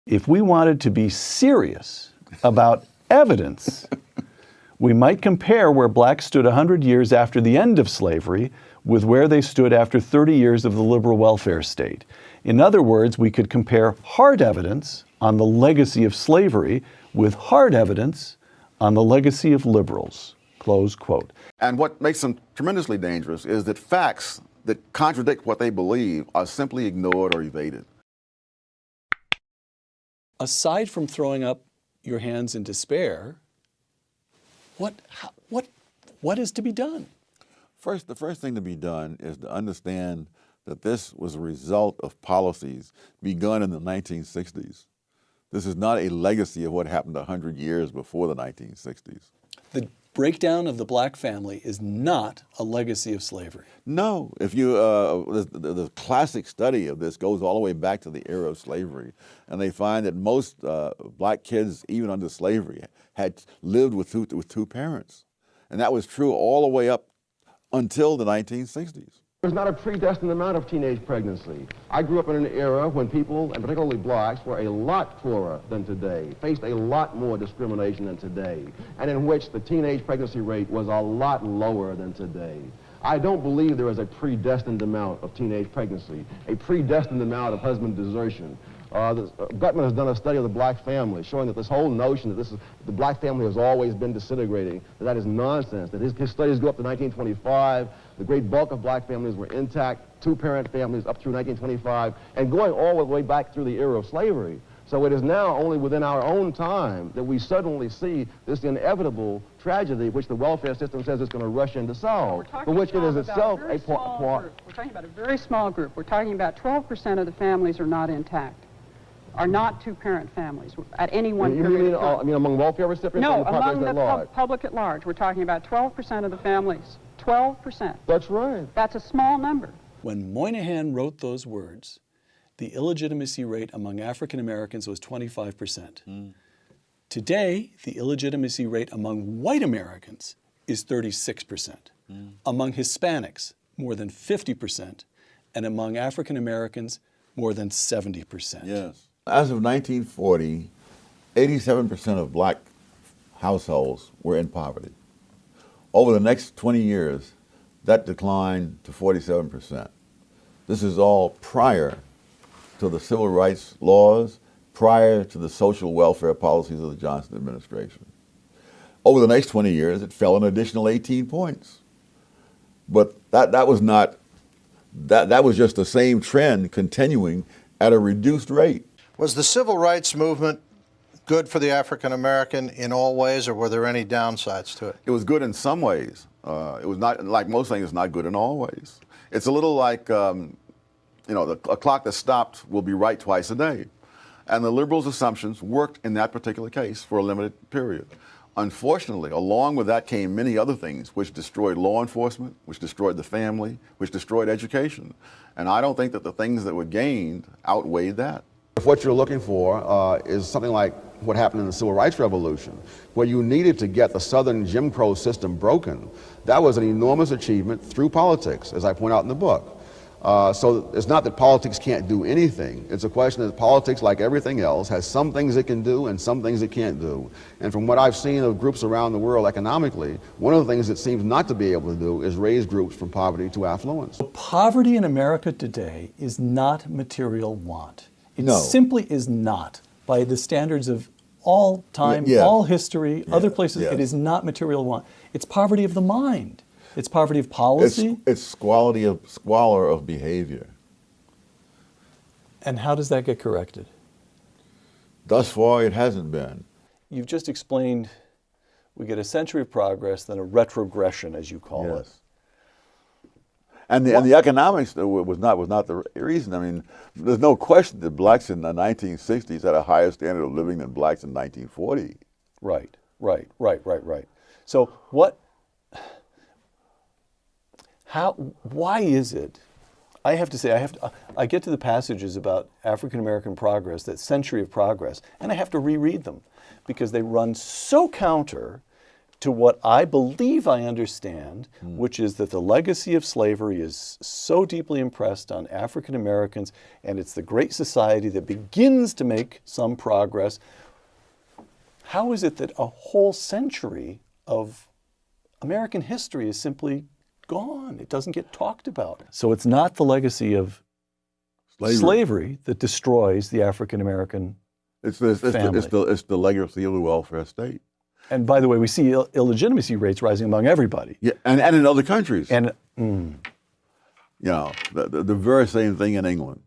If we wanted to be serious about evidence, we might compare where blacks stood 100 years after the end of slavery with where they stood after 30 years of the liberal welfare state. In other words, we could compare hard evidence on the legacy of slavery with hard evidence on the legacy of liberals. Close quote. And what makes them tremendously dangerous is that facts that contradict what they believe are simply ignored or evaded. Aside from throwing up your hands in despair, what is to be done? The first thing to be done is to understand that this was a result of policies begun in the 1960s. This is not a legacy of what happened 100 years before the 1960s. The breakdown of the black family is not a legacy of slavery. No. If you, the classic study of this goes all the way back to the era of slavery, and they find that most black kids, even under slavery, had lived with two parents. And that was true all the way up until the 1960s. There's not a predestined amount of teenage pregnancy. I grew up in an era when people, and particularly blacks, were a lot poorer than today, faced a lot more discrimination than today, and in which the teenage pregnancy rate was a lot lower than today. I don't believe there is a predestined amount of teenage pregnancy, a predestined amount of husband desertion. Gutman has done a study of the black family showing that this whole notion that the black family has always been disintegrating, that is nonsense, that his studies go up to 1925, the great bulk of black families were intact, two-parent families up through 1925, and going all the way back through the era of slavery. So it is now only within our own time that we suddenly see this inevitable tragedy which the welfare system says it's going to rush in to solve, but which it is itself a part. We're talking about a very small group. We're talking about 12% of the families are not intact, are not two-parent families at any one period of time. I mean among welfare recipients? No, or the among the public at large. We're talking about 12% of the families. 12%. That's right. That's a small number. When Moynihan wrote those words, the illegitimacy rate among African Americans was 25%. Today, the illegitimacy rate among white Americans is 36%. Among Hispanics, more than 50%, and among African Americans, more than 70%. Yes. As of 1940, 87% of black households were in poverty. Over the next 20 years, that declined to 47%. This is all prior to the civil rights laws, prior to the social welfare policies of the Johnson administration. Over the next 20 years, it fell an additional 18 points. But that was just the same trend continuing at a reduced rate. Was the civil rights movement good for the African American in all ways, or were there any downsides to it? It was good in some ways. It was not, like most things, it's not good in all ways. It's a little like, a clock that stopped will be right twice a day. And the liberals' assumptions worked in that particular case for a limited period. Unfortunately, along with that came many other things which destroyed law enforcement, which destroyed the family, which destroyed education. And I don't think that the things that were gained outweighed that. If what you're looking for is something like what happened in the Civil Rights Revolution, where you needed to get the Southern Jim Crow system broken, that was an enormous achievement through politics, as I point out in the book. So it's not that politics can't do anything. It's a question that politics, like everything else, has some things it can do and some things it can't do. And from what I've seen of groups around the world economically, one of the things it seems not to be able to do is raise groups from poverty to affluence. Poverty in America today is not material want. It simply is not, by the standards of all time, all history, other places. It is not material want. It's poverty of the mind. It's poverty of policy. It's squalor of behavior. And how does that get corrected? Thus far, it hasn't been. You've just explained we get a century of progress, then a retrogression, as you call it. And the economics was not the reason. I mean, there's no question that blacks in the 1960s had a higher standard of living than blacks in 1940. Right. So why is it, I have to say, I get to the passages about African American progress, that century of progress, and I have to reread them because they run so counter to what I believe I understand, which is that the legacy of slavery is so deeply impressed on African Americans, and it's the Great Society that begins to make some progress. How is it that a whole century of American history is simply gone? It doesn't get talked about. So it's not the legacy of slavery that destroys the African American family. It's the legacy of the welfare state. And by the way, we see illegitimacy rates rising among everybody. Yeah, and in other countries. And you know, the very same thing in England.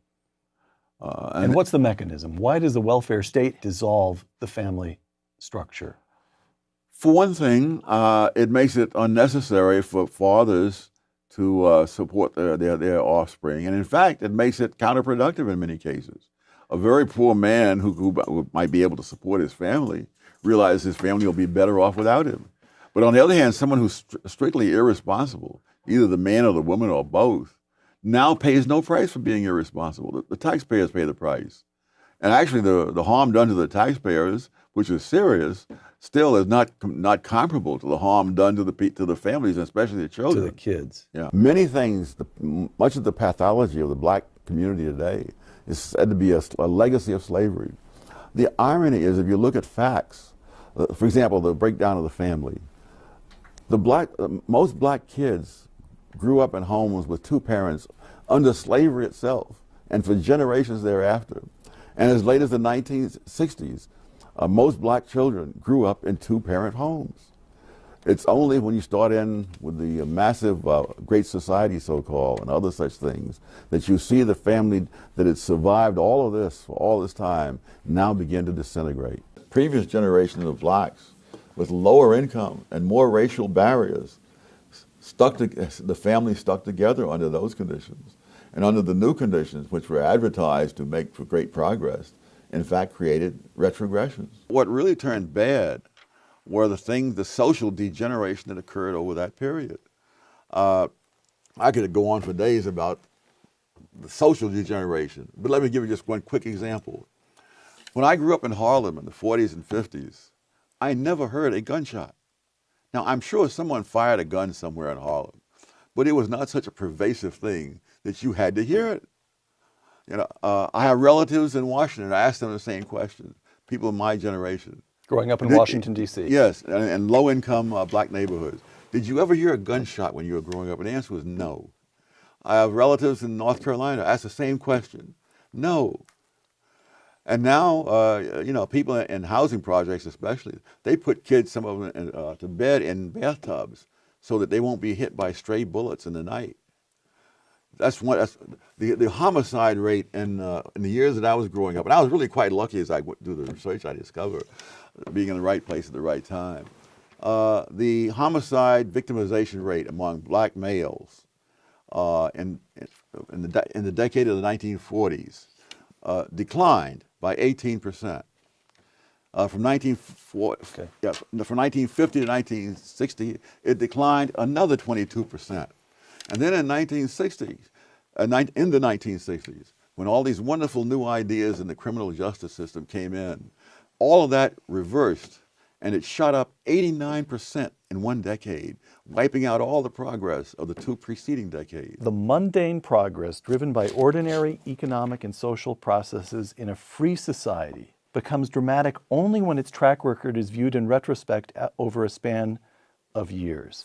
and what's the mechanism? Why does the welfare state dissolve the family structure? For one thing, it makes it unnecessary for fathers to support their offspring. And in fact, it makes it counterproductive in many cases. A very poor man who might be able to support his family realizes his family will be better off without him. But on the other hand, someone who's strictly irresponsible, either the man or the woman or both, now pays no price for being irresponsible. The taxpayers pay the price. And actually the harm done to the taxpayers, which is serious, still is not comparable to the harm done to the families, and especially the children. To the kids. Yeah. Many things, much of the pathology of the black community today is said to be a legacy of slavery. The irony is, if you look at facts, for example, the breakdown of the family, most black kids grew up in homes with two parents under slavery itself and for generations thereafter. And as late as the 1960s, most black children grew up in two-parent homes. It's only when you start in with the massive Great Society, so-called, and other such things, that you see the family that had survived all of this for all this time now begin to disintegrate. Previous generations of blacks with lower income and more racial barriers, the family stuck together under those conditions. And under the new conditions, which were advertised to make for great progress, in fact created retrogressions. What really turned bad were the social degeneration that occurred over that period. I could go on for days about the social degeneration, but let me give you just one quick example. When I grew up in Harlem in the 40s and 50s, I never heard a gunshot. Now, I'm sure someone fired a gun somewhere in Harlem, but it was not such a pervasive thing that you had to hear it. You know, I have relatives in Washington. I asked them the same question. People in my generation. Growing up in Washington, D.C. Yes, and low-income black neighborhoods. Did you ever hear a gunshot when you were growing up? And the answer was no. I have relatives in North Carolina. I asked the same question. No. And now, you know, people in housing projects especially, they put kids, some of them, to bed in bathtubs so that they won't be hit by stray bullets in the night. That's the homicide rate in the years that I was growing up, and I was really quite lucky as I went through the research I discovered, being in the right place at the right time. The homicide victimization rate among black males in the decade of the 1940s declined by 18%. From 1950 to 1960, it declined another 22%. And then in the 1960s, when all these wonderful new ideas in the criminal justice system came in, all of that reversed, and it shot up 89% in one decade, wiping out all the progress of the two preceding decades. The mundane progress driven by ordinary economic and social processes in a free society becomes dramatic only when its track record is viewed in retrospect over a span of years.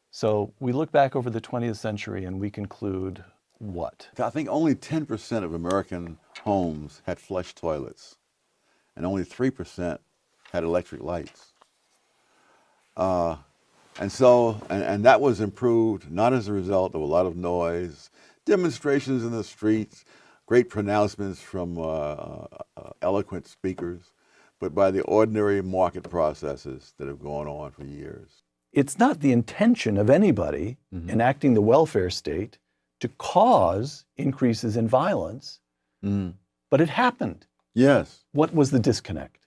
So we look back over the 20th century and we conclude what? I think only 10% of American homes had flush toilets, and only 3% had electric lights. And that was improved not as a result of a lot of noise, demonstrations in the streets, great pronouncements from eloquent speakers, but by the ordinary market processes that have gone on for years. It's not the intention of anybody enacting the welfare state to cause increases in violence, but it happened. Yes. What was the disconnect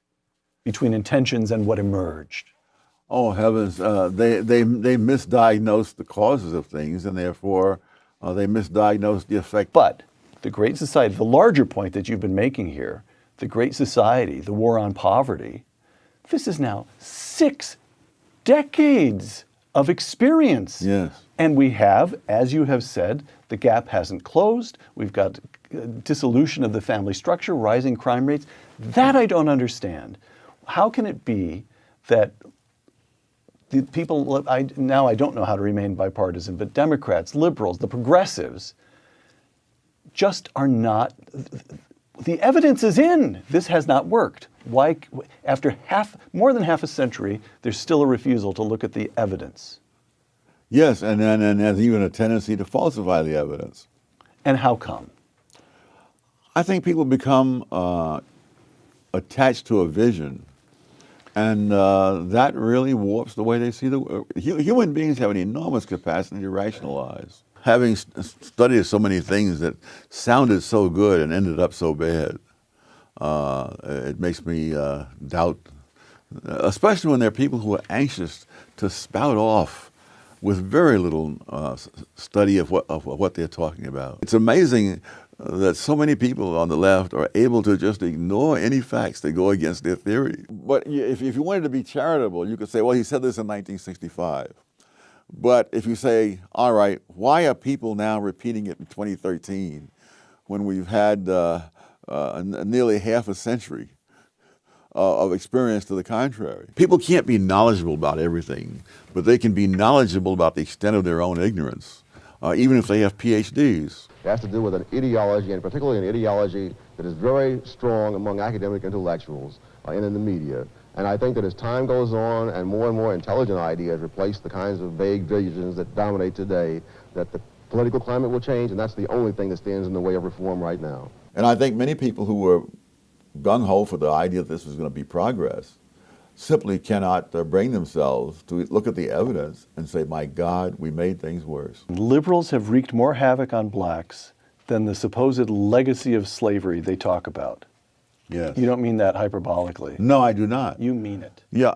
between intentions and what emerged? Oh, heavens. They misdiagnosed the causes of things, and therefore they misdiagnosed the effect. But the Great Society, the larger point that you've been making here, the Great Society, the war on poverty, this is now 6 decades of experience. Yes. And we have, as you have said, the gap hasn't closed. We've got dissolution of the family structure, rising crime rates. That I don't understand. How can it be that the people, now I don't know how to remain bipartisan, but Democrats, liberals, the progressives, just are not, the evidence is in. This has not worked. Why, after more than half a century, there's still a refusal to look at the evidence? Yes, and there's even a tendency to falsify the evidence. And how come? I think people become attached to a vision, and that really warps the way they see the world. Human beings have an enormous capacity to rationalize. Having studied so many things that sounded so good and ended up so bad, it makes me doubt, especially when there are people who are anxious to spout off with very little study of what they're talking about. It's amazing that so many people on the left are able to just ignore any facts that go against their theory. But if you wanted to be charitable, you could say, well, he said this in 1965. But if you say, all right, why are people now repeating it in 2013 when we've had nearly half a century of experience to the contrary? People can't be knowledgeable about everything, but they can be knowledgeable about the extent of their own ignorance, even if they have PhDs. It has to do with an ideology, and particularly an ideology that is very strong among academic intellectuals and in the media. And I think that as time goes on and more intelligent ideas replace the kinds of vague visions that dominate today, that the political climate will change, and that's the only thing that stands in the way of reform right now. And I think many people who were gung-ho for the idea that this was going to be progress simply cannot bring themselves to look at the evidence and say, my God, we made things worse. Liberals have wreaked more havoc on blacks than the supposed legacy of slavery they talk about. Yes. You don't mean that hyperbolically. No, I do not. You mean it. Yeah.